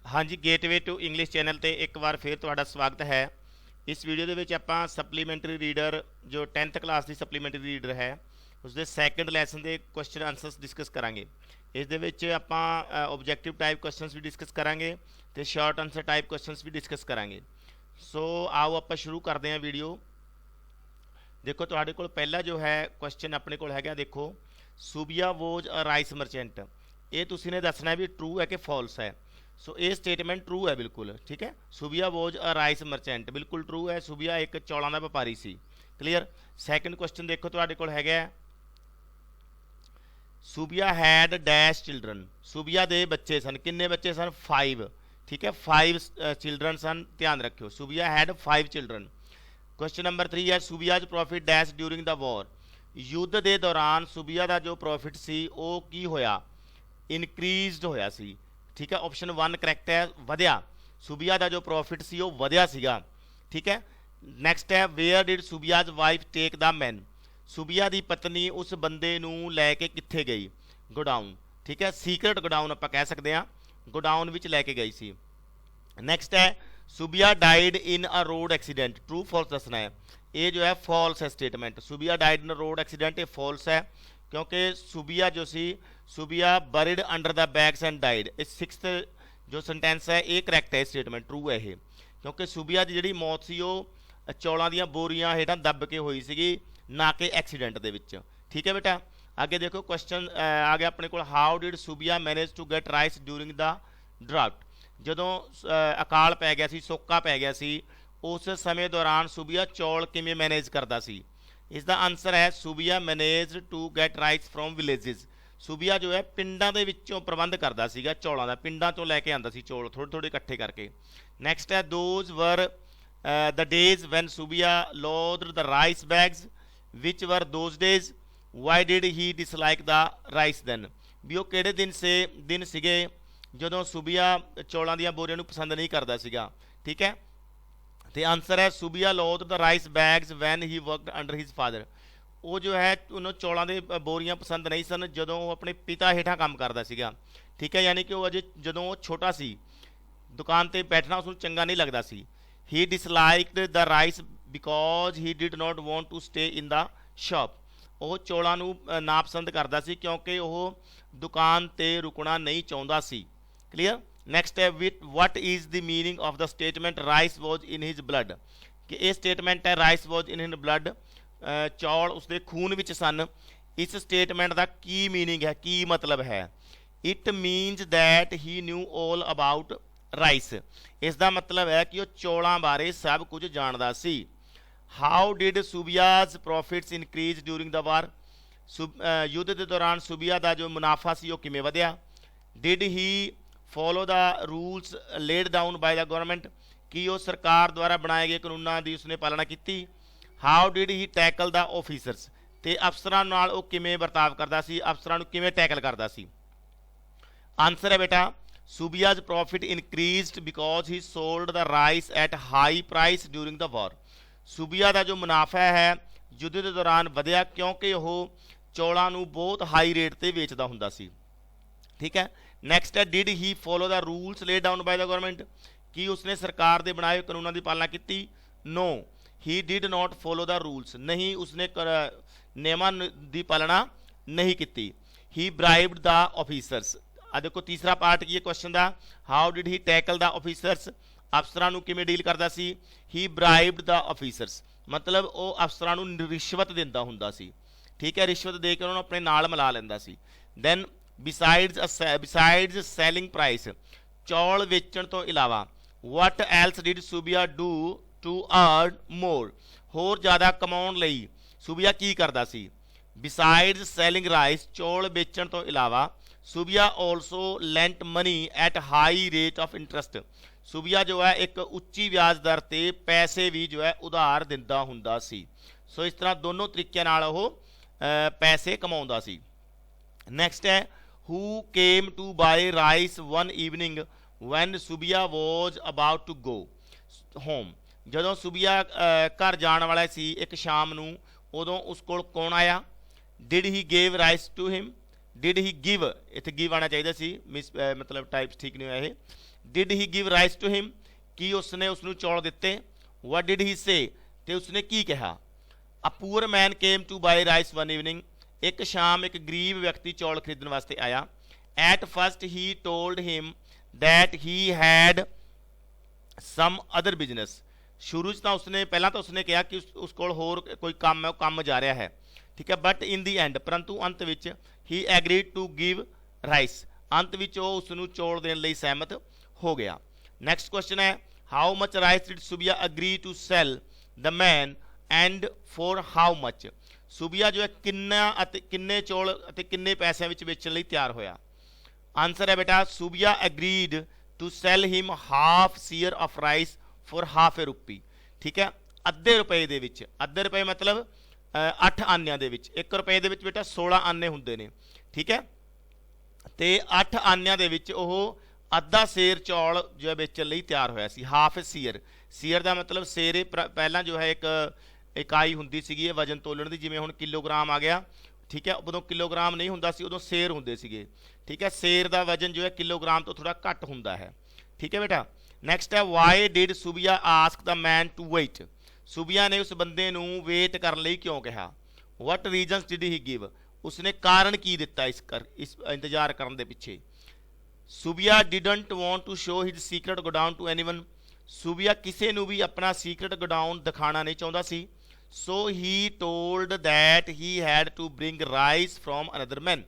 हाँ जी, gateway to English channel ਤੇ ਇੱਕ ਵਾਰ ਫਿਰ ਤੁਹਾਡਾ ਸਵਾਗਤ ਹੈ। ਇਸ ਵੀਡੀਓ ਦੇ ਵਿੱਚ ਆਪਾਂ ਸਪਲੀਮੈਂਟਰੀ ਰੀਡਰ ਜੋ 10th ਕਲਾਸ ਦੀ ਸਪਲੀਮੈਂਟਰੀ ਰੀਡਰ ਹੈ ਉਸ ਦੇ ਸੈਕੰਡ ਲੈਸਨ ਦੇ ਕੁਐਸਚਨ ਆਨਸਰਸ ਡਿਸਕਸ ਕਰਾਂਗੇ। ਇਸ ਦੇ ਵਿੱਚ ਆਪਾਂ ਆਬਜੈਕਟਿਵ ਟਾਈਪ ਕੁਐਸਚਨਸ ਵੀ ਡਿਸਕਸ ਕਰਾਂਗੇ ਤੇ ਸ਼ਾਰਟ ਆਨਸਰ ਟਾਈਪ ਕੁਐਸਚਨਸ ਵੀ ਡਿਸਕਸ ਕਰਾਂਗੇ। ਸੋ ਆਓ ਆਪਾਂ ਸ਼ੁਰੂ ਕਰਦੇ ਹਾਂ ਵੀਡੀਓ। ਦੇਖੋ ਤੁਹਾਡੇ ਕੋਲ ਪਹਿਲਾ ਜੋ ਹੈ ਕੁਐਸਚਨ ਆਪਣੇ ਕੋਲ ਹੈਗਾ, ਦੇਖੋ ਸੂਬੀਆ ਵੋਜ ਅ ਰਾਈਸ ਮਰਚੈਂਟ। ਇਹ ਤੁਸੀਂ ਨੇ ਦੱਸਣਾ ਵੀ ਟਰੂ ਹੈ ਕਿ ਫਾਲਸ है। सो ये स्टेटमेंट ट्रू है बिल्कुल, ठीक है। सूबिया वॉज अ राइस मर्चेंट, बिल्कुल ट्रू है। सूबिया एक चौलों का व्यापारी सी, क्लीयर। सैकेंड क्वेश्चन देखो तुहाडे कोल हैगा, सूबिया हैड डैश चिल्ड्रन। सूबिया दे बच्चे सन, किन्ने बच्चे सन? 5, ठीक है। 5 चिल्ड्रन सन, ध्यान रखियो। Subiya had 5 children. Question number 3 है, Subiya's profit dash during the war. युद्ध के दौरान सूबिया का जो प्रॉफिट सी वो की होया? इनक्रीज्ड होया सी, ठीक है। ऑप्शन 1 करैक्ट है, वधिया। सूबिया का जो प्रॉफिट सी वो वधिया सीगा, ठीक है। नैक्सट है, where did Subiya's wife take the man. सूबिया की पत्नी उस बंदे नूं लैके कित्थे गई? गोडाउन, ठीक है। सीक्रेट गोडाउन आपां कह सकते हैं, गोडाउन विच लैके गई सी। नैक्सट है, Subiya died in a road accident. True false दसना है। ये जो है फॉल्स है statement. Subiya died in a road accident, ये फॉल्स है क्योंकि सूबिया जो सी Subiya buried under the bags and died. इस 6th जो सेंटेंस है ये करैक्ट है स्टेटमेंट, ट्रू है ये, क्योंकि सूबिया की जी मौत सी वो चौलों दी बोरियां हेठां दब के हुई सी, ना कि एक्सीडेंट दे विच, ठीक है बेटा। आगे देखो क्वेश्चन आ गया अपने को, how did Subiya manage to get rice during the drought. जदों अकाल पै गया सी, सोका पै गया सी, उस समय दौरान सूबिया चौल किवें मैनेज करता सी? इसका आंसर है, Subiya manage to get rice from villages. Subiya जो है पिंडां दे विच्चों प्रबंध करता सीगा चौलों का, पिंडां तो लैके आंदा सी चौल थोड़े थोड़े इकट्ठे करके। नैक्सट है, those were the days when Subiya lord the rice bags. Which were those days, why did he dislike the rice then. भी वो किहड़े दिन सीगे जदों सूबिया चौलों दी बोरियां नूं पसंद नहीं करता सीगा, ठीक है। तो आंसर है, Subiya lord the rice bags when he worked under his father. वो जो है उन्होंने चौलों के बोरियां पसंद नहीं सन जदों वो अपने पिता हेठां काम करता सीगा, ठीक है। यानी कि वो अजे जदों वो छोटा सी दुकान पर बैठना उसनूं चंगा नहीं लगता सी। He disliked the rice because he did not want to stay in the shop. वो चौलों नूं नापसंद करता सी क्योंकि वो दुकान ते रुकना नहीं चाहता सी, क्लीयर। नैक्सट है, with what is the meaning of the statement rice was in his blood. कि ये स्टेटमेंट है rice was in his blood, चौल उसके खून विच सन। इस स्टेटमेंट का की मीनिंग है, की मतलब है? It मीनस that he knew all about rice. इसका मतलब है कि वह चौलों बारे सब कुछ जानता सी। How did Subiya's profits increase during the war. युद्ध के दौरान सूबिया का जो मुनाफा सी वो किवें वधिया? Did he follow the rules laid down by the government. कि वो सरकार द्वारा बनाए गए कानूनों की उसने पालना की। How did he tackle the officers. तो अफसरां नाल वो किवें बर्ताव करता सी, अफसरां नूं किवें टैकल करता सी? आंसर है बेटा, Subiya's profit increased because he sold the rice at high price during the war. Subiya का जो मुनाफा है युद्ध के दौरान वधिया क्योंकि वह चौलों नूं बहुत हाई रेट पर वेचता हुंदा सी, ठीक है। नैक्सट है, did he follow the rules laid down by the government. कि उसने सरकार के बनाए कानूनों की पालना की? No, he did not follow the rules. नहीं, उसने नियमां की पालना नहीं की। He bribed the officers. आ देखो तीसरा पार्ट की क्वेश्चन का, how did he tackle the officers. अफसरां नूं किवें डील करता सी? ही ब्राइब्ड द ऑफिसर्स, मतलब वो अफसरां नूं रिश्वत दिंदा हुंदा सी, ठीक है। रिश्वत दे के उन्होंने अपने नाल मिला लैंदा सी। दैन बिसाइड्स सैलिंग प्राइस, चौल वेचण तो इलावा what else did Subiya do to earn more. होर ज़्यादा कमाउण लई सूबिया की करदा सी? बिसाइड्स सैलिंग राइस, चौल बेचण तो इलावा Subiya also lent money at high rate of interest. Subiya जो है एक उच्ची ब्याज दर ते पैसे भी जो है उधार दिंदा हुंदा सी। सो इस तरह दोनों तरीके नाल वो पैसे कमाउंदा सी। नैक्सट है, who came to buy rice one evening when Subiya was about to go home. जदों सूबिया घर जाने वाला सी एक शाम नूं, उदों उस कोल कौन आया? Did he gave rice to him. Did he give, इत्थे गिव आना चाहिए सी, मिस मतलब टाइप्स ठीक नहीं होया ये। Did he give rice to him, की उसने उसनू चौल दिते। व्हाट डिड ही से, ते उसने की कहा। A poor man came to buy rice one evening, एक शाम एक गरीब व्यक्ति चौल खरीदण वास्ते आया। At first he told him that he had some other business, शुरू च उसने पहला तो उसने कहा कि उस कोल होर कोई काम है, काम जा रहा है, ठीक है। बट इन दी एंड, परंतु अंत विच he agreed to give rice, अंत विच उसनू चौल देने लई सहमत हो गया। नैक्सट क्वेश्चन है how much rice did Subiya agree to sell the man and for how much, Subiya जो है किन्ने चौल किन्ने पैसों में बेचने लई तैयार होया। आंसर है बेटा Subiya agreed to sell him half seer of rice for half a rupee, ठीक है। अद्धे रुपए दे विच, अद्धे रुपए मतलब 8 आनियां दे विच, 1 रुपए दे विच बेटा 16 आने हुंदे ने, ठीक है। ते 8 आनियां दे विच ओह अद्धा सेर चौल जो है बेचण लई तैयार होया सी। हाफ सीयर, सीयर का मतलब सेरे पहला जो है एक इकाई हुंदी सीगी वजन तोलण दी, जिवें हुण किलोग्राम आ गया, ठीक है। उदों किलोग्राम नहीं हुंदा सी, उदों सेर हुंदे सीगे, ठीक है। सेर का वजन जो है किलोग्राम तो थोड़ा घट हुंदा है, ठीक है बेटा। नैक्सट है why did Subiya ask the man to wait, Subiya ने उस बंदे नू वेट करने लई क्यों कहा। What reasons did he give, उसने कारण की दिता इस इंतजार करने दे पिछे। Subiya didn't want to show his secret godown to anyone, Subiya किसी नू भी अपना सीक्रेट गोडाउन दिखाना नहीं चाहता सी। So he told that he had to bring rice from another man,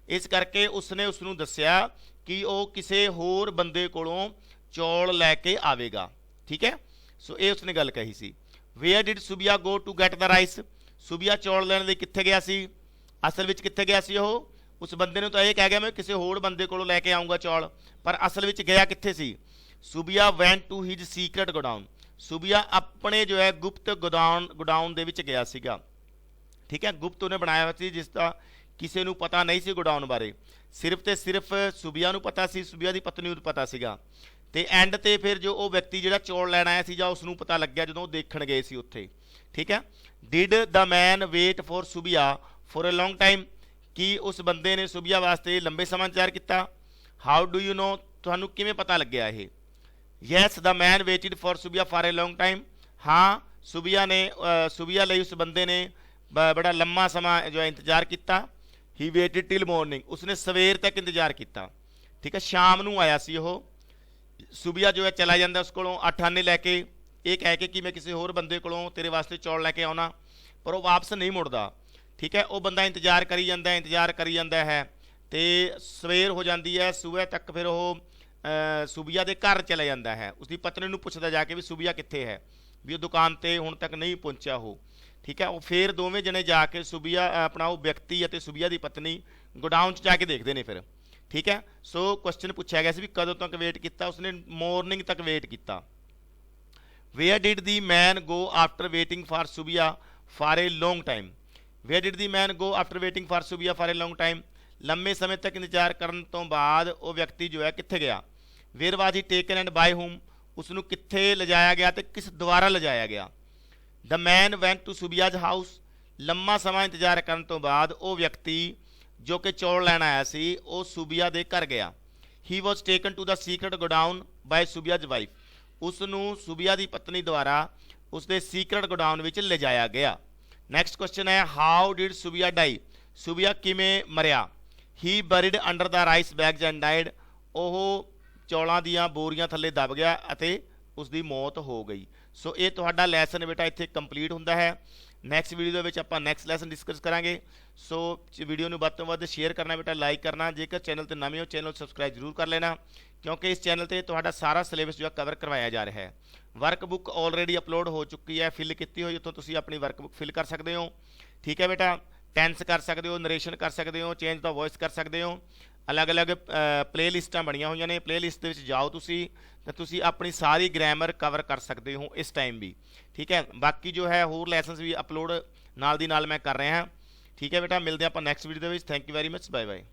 इस करके उसने उसनू दस्या कि वह किसी होर बंदे कोलों चौल लैके आवेगा, ठीक है। सो ये उसने गल कही सी। Where did Subiya go to get the rice, Subiya चौल लैण लई कित्थे गया सी, असल विच कित्थे गया सी ओह, उस बंदे ने तो यह कह गया मैं किसी होर बंदे कोलों लैके आऊँगा चौल, पर असल विच गया कित्थे सी। Subiya went to his secret godown, Subiya अपने जो है गुप्त गोडाउन दे विच गया सीगा, ठीक है। गुप्त उन्हें बनाया हुआ सी जिसका किसी नू पता नहीं सी गोडाउन बारे, सिर्फ तो सिर्फ सुबिया नू पता सी, सुबिया की पत्नी नू पता सीगा। ते एंड ते फिर जो वो व्यक्ति जो चौल लैन आया सी जां उसनू पता लग गया जो देखण गए सी उत्थे, ठीक है। Did the man wait for सुबिया फॉर ए लॉन्ग टाइम, कि उस बंदे ने सुबिया वास्ते लंबे समय इंतजार किया। हाउ डू यू नो, तुहानू किवें पता लग्या ये। Yes the man weighted for सुबिया फॉर ए लॉन्ग टाइम, हाँ सुबिया ने सुबिया लई उस बंदे ने बड़ा लंबा समय जो है इंतजार किया। ही वेटिड टिल मॉर्निंग, उसने सवेर तक इंतजार किया, ठीक है। शाम नू आया सी ओह, सुबिया जो है चला जाता उस कोलों 8 आने लैके, ये कह के कि मैं किसी होर बंदे कोलों तेरे वास्ते चौल लैके आउणा, पर वह वापस नहीं मुड़दा, ठीक है। वह बंदा इंतजार करी जाता है, तो सवेर हो जाती है, सुबह तक फिर वह सुबिया के घर चला जाता है, उसकी पत्नी नू पुछदा जाके भी सुबिया कित्थे है, भी वो दुकान पर हुण तक नहीं पहुँचा हो, ठीक है। वो फिर दोवें जने जाके सुबिया अपना वो व्यक्ति और सुबिया की पत्नी गोडाउन च जाके देखते हैं फिर, ठीक है। सो क्वेश्चन पूछा गया भी कदों तक वेट किया, उसने मॉर्निंग तक वेट किया। Where did the man go after waiting for सुबिया for a long time, where did the man go after waiting for सुबिया फॉर ए लॉन्ग टाइम, लंबे समय तक इंतजार करने तो बाद वो व्यक्ति जो है कित्थे गया। Where was he taken and by whom, उसनू कित्थे लिजाया गया तो किस द्वारा लिजाया गया। The man went to Subiya's house, लंबा समय इंतजार करने तो बाद वो व्यक्ति जो कि चौल लैन आया सी वो सुबिया दे घर गया। He was taken to the secret godown by Subiya's wife, उसनू सुबिया की पत्नी द्वारा उसके सीक्रेट गोडाउन में ले जाया गया। नैक्सट क्वेश्चन है how did Subiya die, Subiya किमें मरिया। He buried under the rice bags and died, ओह चौलों दियां बोरियां थले दब गया अते उसकी मौत हो गई। सो ये तुहाडा लैसन बेटा इत्थे कंप्लीट हुंदा है। नैक्सट वीडियो दे आपां नैक्सट लैसन डिस्कस करांगे। सो वीडियो नूं वध तों वध शेयर करना बेटा, लाइक करना, जेकर चैनल ते नवें हो चैनल सबसक्राइब जरूर कर लेना, क्योंकि इस चैनल ते तुहाडा सारा सिलेबस जो है कवर करवाया जा रहा है। वर्कबुक ऑलरेडी अपलोड हो चुकी है, फिल की हुई, उत्थों तुसीं अपनी वर्कबुक फिल कर सकते हो, ठीक है बेटा। टेंस कर सकते हो, नरेशन कर सकते हो, चेंज द वॉइस कर सकते हो, अलग अलग प्ले लिस्टां बनिया हुई ने, प्ले लिस्ट जाओ तुसी अपनी सारी ग्रैमर कवर कर सकते हो इस टाइम भी, ठीक है। बाकी जो है होर लैसनस भी अपलोड नाल दी नाल मैं कर रहा, ठीक है बेटा। मिलते हैं आप next video. Thank you very much, bye bye.